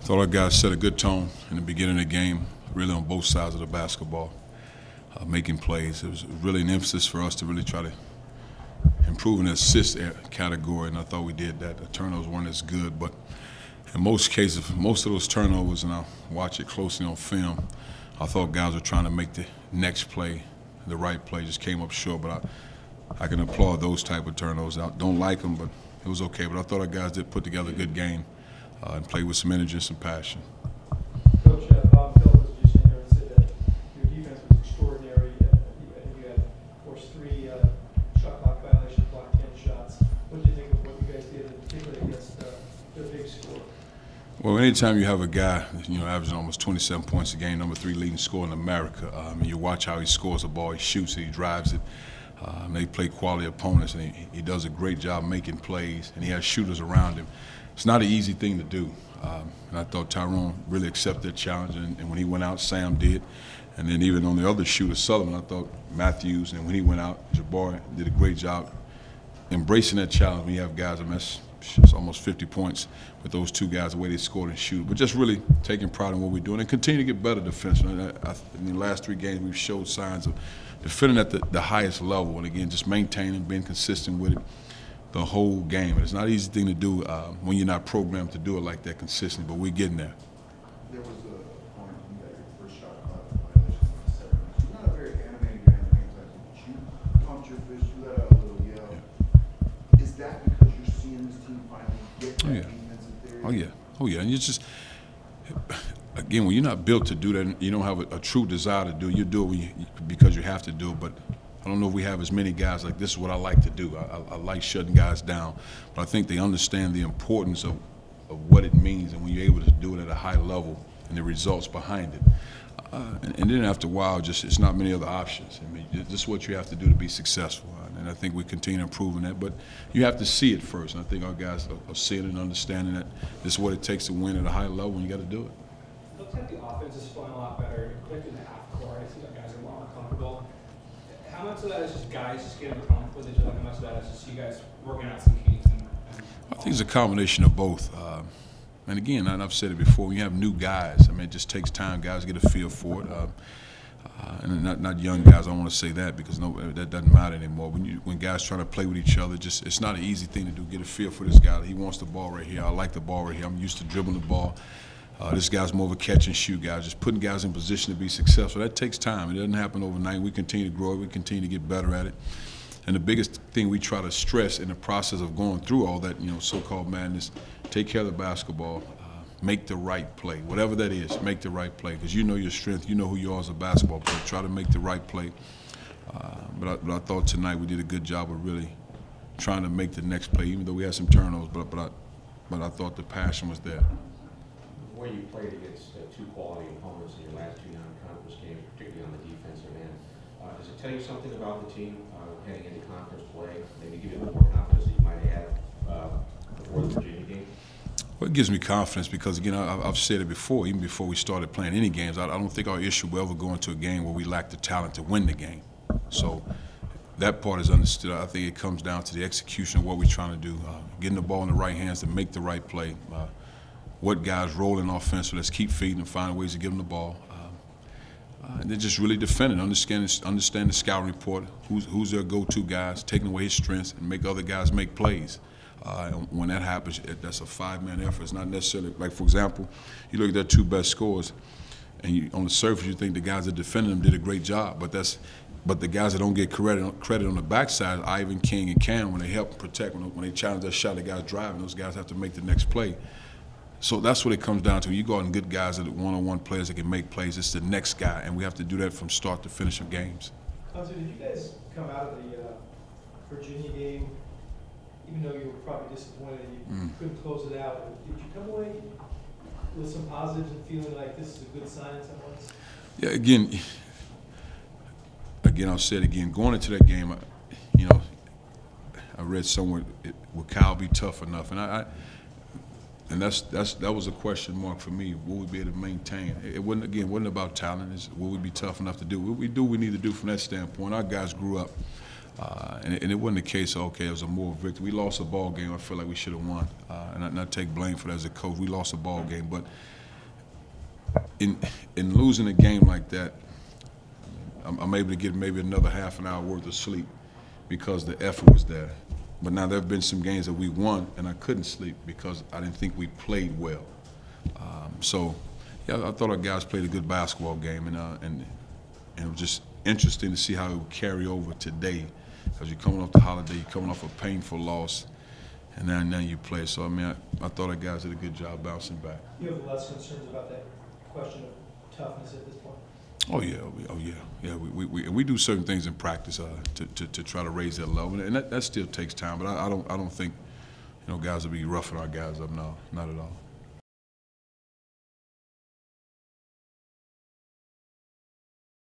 Thought our guys set a good tone in the beginning of the game, really on both sides of the basketball, making plays. It was really an emphasis for us to really try to improve in the assist category, and I thought we did that. The turnovers weren't as good, but in most cases, most of those turnovers, and I'll watch it closely on film, I thought guys were trying to make the next play, the right play, just came up short, but I can applaud those type of turnovers. I don't like them, but it was okay. But I thought our guys did put together a good game and played with some energy and some passion. Coach, Bob Phil was just in there and said that your defense was extraordinary. I think you had, of course, 3 shot clock violations, blocked 10 shots. What did you think of what you guys did, particularly against their big score? Well, anytime you have a guy, averaging almost 27 points a game, number 3 leading scorer in America, and you watch how he scores the ball, he shoots it, he drives it. They play quality opponents, and he does a great job making plays, and he has shooters around him. It's not an easy thing to do, and I thought Tyrone really accepted that challenge, and when he went out, Sam did. And then even on the other shooter, Sullivan, I thought Matthews, and when he went out, Jabari did a great job embracing that challenge. When you have guys, it's almost 50 points with those 2 guys, the way they scored and shoot. But just really taking pride in what we're doing and continue to get better defensively. In the last 3 games, we've showed signs of defending at the highest level, and again, just maintaining, being consistent with it the whole game. And it's not an easy thing to do when you're not programmed to do it like that consistently, but we're getting there. There was a point you got your first shot clock violation in 7 minutes. You're not a very animated guy in the game, but you pumped your fist, you let out a little yell. Yeah. Is that because you're seeing this team finally get that defensive theory? Oh yeah, and you just, again, when you're not built to do that, you don't have a true desire to do it. You do it because you have to do it, but I don't know if we have as many guys like this is what I like to do. I like shutting guys down, but I think they understand the importance of what it means, and when you're able to do it at a high level and the results behind it. And then after a while, it's not many other options. I mean, this is what you have to do to be successful, and I think we continue improving that. But you have to see it first, and I think our guys are seeing it and understanding that this is what it takes to win at a high level, and you got to do it. It looks like the offense is flowing a lot better, particularly in the half court. It seems like guys are more comfortable. How much of that is just guys just getting comfortable with each other? How much of that is just you guys working out some kinks? I think it's a combination of both. And again, and I've said it before, when you have new guys, I mean, it just takes time. Guys get a feel for it. And not young guys, I don't want to say that because that doesn't matter anymore. When guys try to play with each other, it's not an easy thing to do. Get a feel for this guy. He wants the ball right here. I like the ball right here. I'm used to dribbling the ball. This guy's more of a catch and shoot guy, just putting guys in position to be successful. That takes time. It doesn't happen overnight. We continue to grow it. We continue to get better at it. And the biggest thing we try to stress in the process of going through all that, so-called madness, take care of the basketball, make the right play. Whatever that is, make the right play. Because you know your strength, you know who you are as a basketball player. Try to make the right play. But I thought tonight we did a good job of really trying to make the next play, even though we had some turnovers. But I thought the passion was there. Where you played against 2 quality opponents in your last 2 non-conference games, particularly on the defensive end, does it tell you something about the team heading into conference play? Maybe give you a little more confidence that you might have had before the Virginia game? Well, it gives me confidence because, again, I've said it before, even before we started playing any games, I don't think our issue will ever go into a game where we lack the talent to win the game. So that part is understood. I think it comes down to the execution of what we're trying to do, getting the ball in the right hands to make the right play. What guys rolling offensively, let's keep feeding and find ways to give them the ball. And then just really defending, understand the scouting report, who's their go-to guys, taking away his strengths and make other guys make plays. When that happens, that's a 5-man effort. It's not necessarily, like, for example, you look at their 2 best scores, and on the surface you think the guys that defended them did a great job, but the guys that don't get credit on the backside, Ivan, King, and Cam, when they help protect, when they challenge that shot, the guys driving, those guys have to make the next play. So that's what it comes down to. You go out and get guys that are one-on-one players that can make plays. It's the next guy, and we have to do that from start to finish of games. Cuonzo, did you guys come out of the Virginia game, even though you were probably disappointed and you couldn't close it out, did you come away with some positives and feeling like this is a good sign in some ways? Yeah, again, I'll say it again. Going into that game, I read somewhere, will Cal be tough enough? And that was a question mark for me. Will we be able to maintain? It wasn't about talent. Will we be tough enough to do what we need to do from that standpoint? Our guys grew up. And it wasn't the case of, okay, it was a moral victory. We lost a ball game. I feel like we should have won. And I take blame for that as a coach. We lost a ball game. But in losing a game like that, I'm able to get maybe another half an hour worth of sleep because the effort was there. But now there have been some games that we won and I couldn't sleep because I didn't think we played well. So, yeah, I thought our guys played a good basketball game, and it was just interesting to see how it would carry over today because you're coming off the holiday, you're coming off a painful loss, and now you play. So, I mean, I thought our guys did a good job bouncing back. You have less concerns about that question of toughness at this point? Oh yeah. We do certain things in practice to try to raise that level, and that still takes time. But I don't think guys will be roughing our guys up now, not at all.